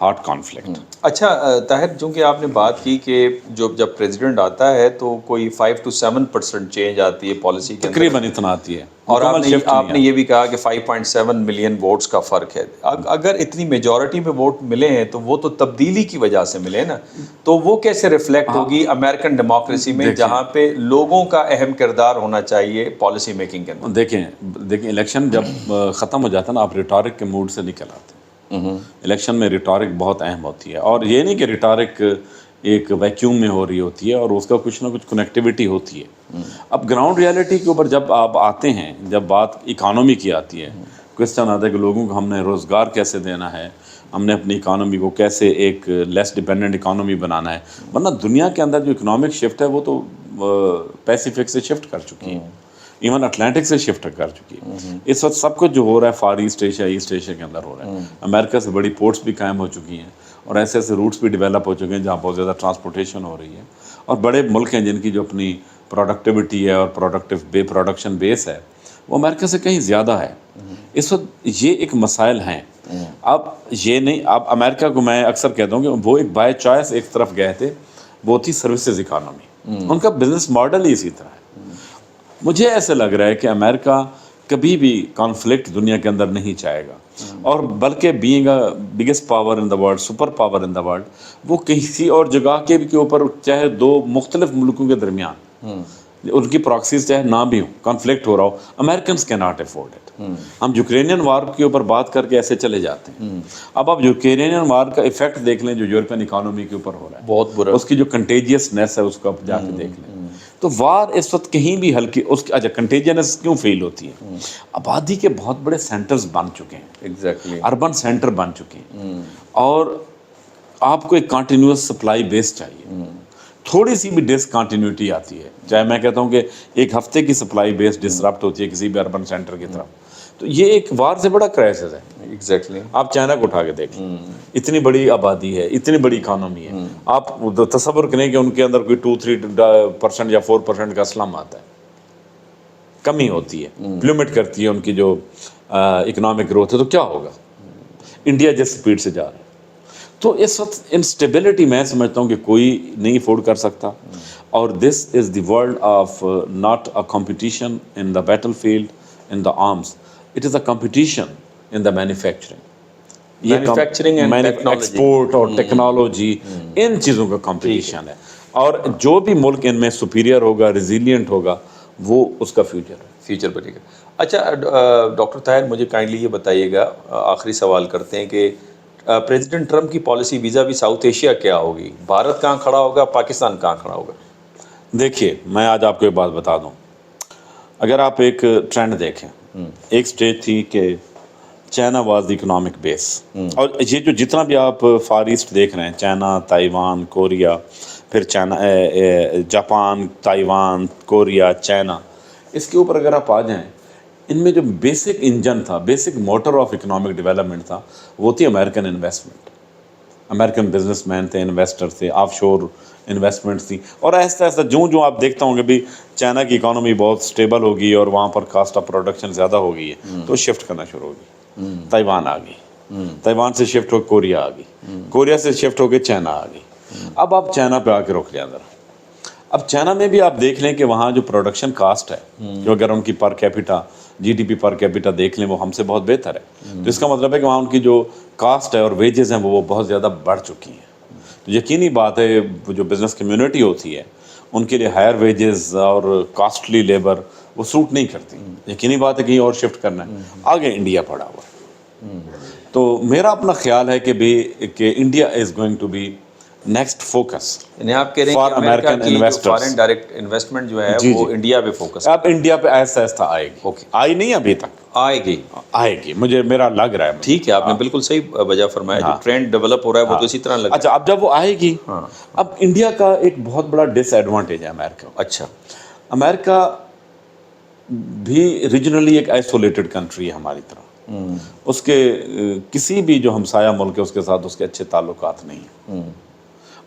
hard conflict. اچھا طاہر، چونکہ آپ نے بات کی کہ جب پریزیڈنٹ آتا ہے تو کوئی 5 to 7% چینج آتی ہے پالیسی کے اندر، تقریباً اتنا آتی ہے، اور آپ نے نہیں یہ بھی کہا کہ 5.7 ملین ووٹس کا فرق ہے. اگر اتنی میجورٹی میں ووٹ ملے ہیں تو وہ تو تبدیلی کی وجہ سے ملے نا، تو وہ کیسے ریفلیکٹ ہوگی امریکن ڈیموکریسی میں جہاں پہ لوگوں کا اہم کردار ہونا چاہیے پالیسی میکنگ کے اندر؟ دیکھیں الیکشن جب ختم ہو جاتا ہے نا، آپ ریٹورک کے موڈ سے نکل آتے ہیں. الیکشن میں ریٹورک بہت اہم ہوتی ہے، اور یہ نہیں کہ ریٹورک ایک ویکیوم میں ہو رہی ہوتی ہے اور اس کا کچھ نہ کچھ کنیکٹیوٹی ہوتی ہے. اب گراؤنڈ ریالٹی کے اوپر جب آپ آتے ہیں، جب بات اکانومی کی آتی ہے، کوشچن آتا ہے کہ لوگوں کو ہم نے روزگار کیسے دینا ہے، ہم نے اپنی اکانومی کو کیسے ایک لیس ڈیپینڈنٹ اکانومی بنانا ہے. ورنہ دنیا کے اندر جو اکنامک شفٹ ہے وہ تو پیسیفک سے شفٹ کر چکی ہے، ایون اٹلانٹک سے شفٹ کر چکی ہے. اس وقت سب کچھ جو ہو رہا ہے فار ایسٹ ایشیا کے اندر ہو رہا ہے. امریکہ سے بڑی پورٹس بھی قائم ہو چکی ہیں، اور ایسے ایسے روٹس بھی ڈیولپ ہو چکے ہیں جہاں بہت زیادہ ٹرانسپورٹیشن ہو رہی ہے. اور بڑے ملک ہیں جن کی جو اپنی پروڈکٹیوٹی ہے اور پروڈکشن بیس ہے وہ امریکہ سے کہیں زیادہ ہے. اس وقت یہ ایک مسائل ہیں. اب یہ نہیں، اب امریکہ کو میں اکثر کہتا ہوں کہ وہ ایک بائی چوائس ایک طرف گئے تھے، وہ تھی سروسز اکانومی. ان کا بزنس ماڈل ہی اسی طرح ہے. مجھے ایسے لگ رہا ہے کہ امریکہ کبھی بھی کانفلکٹ دنیا کے اندر نہیں چاہے گا، اور بلکہ being a biggest power in the world, super power in the world, وہ کسی اور جگہ کے اوپر چاہے دو مختلف ملکوں کے درمیان ان کی پراکسیز چاہے نہ بھی ہوں، کانفلکٹ ہو رہا ہو، امریکنس کی ناٹ افورڈ اٹ. ہم یوکرینین وار کے اوپر بات کر کے ایسے چلے جاتے ہیں. اب آپ یوکرینین وار کا ایفیکٹ دیکھ لیں جو یورپین اکانومی کے اوپر ہو رہا ہے، بہت برا، اس کی جو کنٹیجیسنیس ہے اس کو آپ جا کے دیکھ لیں. تو وار اس وقت کہیں بھی ہلکی اس کی، اچھا کنٹیجنس کیوں فیل ہوتی ہے؟ آبادی کے بہت بڑے سینٹرز بن چکے ہیں، ایگزیکٹلی اربن سینٹر بن چکے ہیں، اور آپ کو ایک کنٹینیوس سپلائی بیس چاہیے. تھوڑی سی بھی ڈسکنٹینیوٹی آتی ہے، چاہے میں کہتا ہوں کہ ایک ہفتے کی سپلائی بیس ڈسرپٹ ہوتی ہے کسی بھی اربن سینٹر کی طرف، تو یہ ایک وار سے بڑا کرائسس ہے. ایگزیکٹلی آپ چائنا کو اٹھا کے دیکھیں، اتنی بڑی آبادی ہے، اتنی بڑی اکانومی ہے، آپ تصور کریں کہ ان کے اندر کوئی 2-3% یا 4% کا اسلم آتا ہے، کمی ہوتی ہے، پلومٹ کرتی ہے ان کی جو اکنامک گروتھ ہے. تو کیا ہوگا؟ انڈیا جس سپیڈ سے جا رہا ہے. تو اس وقت انسٹیبلٹی میں سمجھتا ہوں کہ کوئی نہیں افورڈ کر سکتا. اور this is the world of not a competition in the battlefield in the arms, it is a competition in the manufacturing. Manufacturing and technology, export اور ٹیکنالوجی، ان چیزوں کا کمپٹیشن ہے. اور جو بھی ملک ان میں سپیریئر ہوگا، ریزیلینٹ ہوگا، وہ اس کا فیوچر بنے گا. اچھا ڈاکٹر طاہر، مجھے کائنڈلی یہ بتائیے گا، آخری سوال کرتے ہیں کہ پریزیڈنٹ ٹرمپ کی پالیسی ویزا بھی ساؤتھ ایشیا کیا ہوگی؟ بھارت کہاں کھڑا ہوگا، پاکستان کہاں کھڑا ہوگا؟ دیکھیے میں آج آپ کو ایک بات بتا دوں. اگر آپ ایک ٹرینڈ دیکھیں، ایک سٹیج تھی کہ چائنا واز دی اکنامک بیس، اور یہ جو جتنا بھی آپ فار ایسٹ دیکھ رہے ہیں، چائنا، تائیوان، کوریا، پھر China, Japan, Taiwan, Korea, China, اس کے اوپر اگر آپ آ جائیں، ان میں جو بیسک انجن تھا، basic motor of economic development تھا، وہ تھی American investment. American businessman تھے، انویسٹر تھے، آف شور انویسٹمنٹس تھی. اور آہستہ آہستہ جو آپ دیکھتا ہوں کہ بھی چائنا کی اکانومی بہت سٹیبل ہوگی اور وہاں پر کاسٹ آف پروڈکشن زیادہ ہو گئی ہے، تو شفٹ کرنا شروع ہوگی. تائیوان آ گئی، تائیوان سے شفٹ ہو کوریا آ گئی، کوریا سے شفٹ ہو کے چائنا آ گئی. اب آپ چائنا پہ آ کے رک لیں ذرا. اب چائنا میں بھی آپ دیکھ لیں کہ وہاں جو پروڈکشن کاسٹ ہے، جو اگر ان کی per capita G D P per capita دیکھ لیں، وہ ہم سے بہت بہتر ہے. تو اس کا مطلب ہے کہ وہاں ان کی جو کاسٹ ہے اور ویجز ہیں وہ بہت زیادہ بڑھ چکی ہیں. تو یقینی بات ہے جو بزنس کمیونٹی ہوتی ہے ان کے لیے ہائر ویجز اور کاسٹلی لیبر وہ سوٹ نہیں کرتی. یقینی بات ہے کہیں اور شفٹ کرنا ہے. آگے انڈیا پڑا ہوا ہے. تو میرا اپنا خیال ہے کہ India is going to be next focus یعنی آپ کہہ رہے ہیں فار کہ امریکہ امریکن کی جو انویسٹرز. فارن ڈائریکٹ انویسٹمنٹ جو ہے وہ انڈیا پہ فوکس اب انڈیا پہ آہستہ آہستہ آئے گی. اوکے، آئی نہیں ابھی تک، آئے گی. میرا لگ رہا ہے. ٹھیک ہے، آپ نے بالکل صحیح وجہ فرمایا. جو ٹرینڈ ڈیولپ ہو رہا ہے وہ تو اسی طرح لگ رہا ہے. اچھا، اب جب وہ آئے گی، اب انڈیا کا ایک بہت بڑا ڈس ایڈوانٹیج ہے امریکہ. اچھا، امریکہ بھی ریجنلی ایک آئسولیٹڈ کنٹری ہے ہماری طرح. اس کے کسی بھی جو ہمسایہ ملک ہے اس کے ساتھ اس کے اچھے تعلقات نہیں ہیں.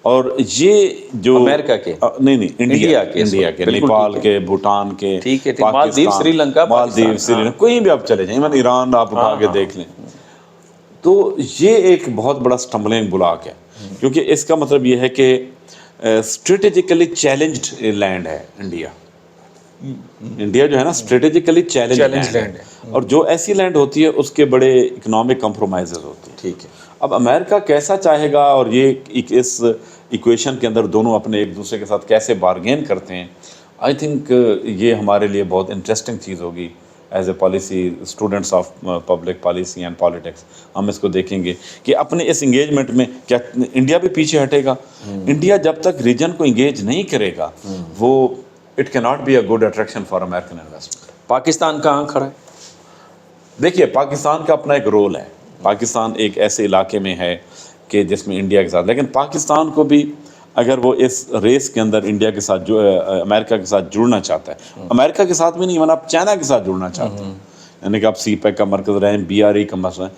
اور یہ جو امریکہ کے نہیں انڈیا کے نیپال کے، بھوٹان کے، ٹھیک ہے، مالدیو، سری لنکا، مالدیو، سری لنکا، کوئی بھی آپ چلے جائیں، ایون ایران آپ آگے دیکھ لیں. تو یہ ایک بہت بڑا اسٹمبلنگ بلاک ہے، کیونکہ اس کا مطلب یہ ہے کہ اسٹریٹجیکلی چیلنجڈ لینڈ ہے انڈیا جو ہے نا اسٹریٹجیکلی چیلنج لینڈ ہے، اور جو ایسی لینڈ ہوتی ہے اس کے بڑے اکنامک کمپرومائزز ہوتے ہیں. ٹھیک ہے. اب امریکہ کیسا چاہے گا اور یہ اس ایکویشن کے اندر دونوں اپنے ایک دوسرے کے ساتھ کیسے بارگین کرتے ہیں، آئی تھنک یہ ہمارے لیے بہت انٹرسٹنگ چیز ہوگی as a policy students of public policy and politics. ہم اس کو دیکھیں گے کہ اپنے اس انگیجمنٹ میں کیا انڈیا بھی پیچھے ہٹے گا. انڈیا جب تک ریجن کو انگیج نہیں کرے گا وہ اٹ کی not be a good attraction for American investment. Pakistan کہاں کھڑا ہے؟ دیکھیے پاکستان کا اپنا ایک رول ہے. پاکستان ایک ایسے علاقے میں ہے کہ جس میں انڈیا کے ساتھ، لیکن پاکستان کو بھی اگر وہ اس ریس کے اندر انڈیا کے ساتھ جو امریکہ کے ساتھ جڑنا چاہتا ہے، امریکہ کے ساتھ بھی نہیں، ورنہ آپ چائنا کے ساتھ جڑنا چاہتے ہیں، یعنی کہ آپ سی پیک کا مرکز رہیں، بی آر ای کا مسئلہ ہے،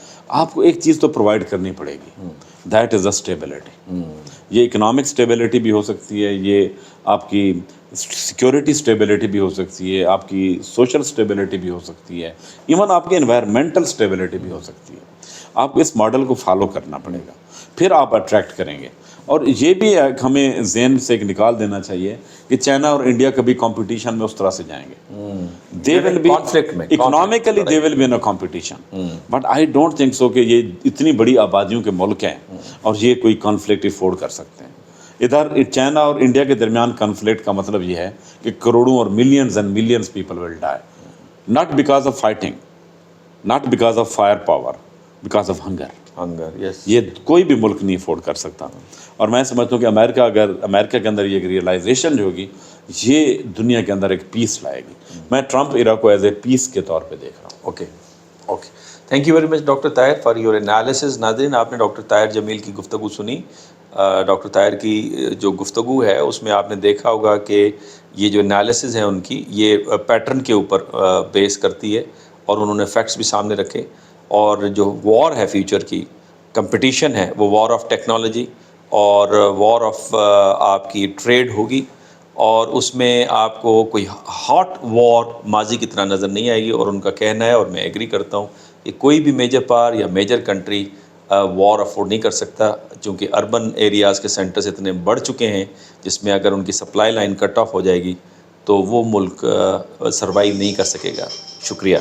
آپ کو ایک چیز تو پرووائڈ کرنی پڑے گی، دیٹ از اے اسٹیبلٹی. یہ اکنامک اسٹیبلٹی بھی ہو سکتی ہے، یہ آپ کی سیکیورٹی اسٹیبلٹی بھی ہو سکتی ہے، آپ کی سوشل اسٹیبلٹی بھی ہو سکتی ہے، ایون آپ کی انوائرمنٹل اسٹیبلٹی بھی ہو سکتی ہے. آپ کو اس ماڈل کو فالو کرنا پڑے گا، پھر آپ اٹریکٹ کریں گے. اور یہ بھی ہمیں ذہن سے ایک نکال دینا چاہیے کہ چائنا اور انڈیا کبھی کمپٹیشن میں اس طرح سے جائیں گے. They will be economically they will be in a competition, but I don't think so کہ یہ اتنی بڑی آبادیوں کے ملک ہیں اور یہ کوئی کانفلکٹ افورڈ کر سکتے ہیں. ادھر چائنا اور انڈیا کے درمیان کنفلکٹ کا مطلب یہ ہے کہ کروڑوں اور millions and millions people will dye, not because of fighting, not because of fire power, because of hunger. یہ کوئی بھی ملک نہیں افورڈ کر سکتا. اور میں سمجھتا ہوں کہ امریکہ کے اندر یہ ریئلائزیشن جو ہوگی یہ دنیا کے اندر ایک پیس لائے گی. میں ٹرمپ ایرا کو ایز اے پیس کے طور پہ دیکھ رہا ہوں. Okay. Thank you very much doctor Tahir for your analysis. ناظرین آپ نے ڈاکٹر طاہر جمیل کی گفتگو سنی. ڈاکٹر طاہر کی جو گفتگو ہے اس میں آپ نے دیکھا ہوگا کہ یہ جو انالیسز ہیں ان کی یہ پیٹرن کے اوپر بیس کرتی ہے، اور انہوں نے فیکٹس بھی سامنے رکھے. اور جو وار ہے فیوچر کی کمپٹیشن ہے وہ وار آف ٹیکنالوجی اور وار آف آپ کی ٹریڈ ہوگی، اور اس میں آپ کو کوئی ہاٹ وار ماضی کی طرح نظر نہیں آئے گی. اور ان کا کہنا ہے اور میں ایگری کرتا ہوں کہ کوئی بھی میجر پاور یا میجر کنٹری وار افورڈ نہیں کر سکتا، چونکہ اربن ایریاز کے سینٹرز اتنے بڑھ چکے ہیں جس میں اگر ان کی سپلائی لائن کٹ آف ہو جائے گی تو وہ ملک سروائیو نہیں کر سکے گا. شکریہ.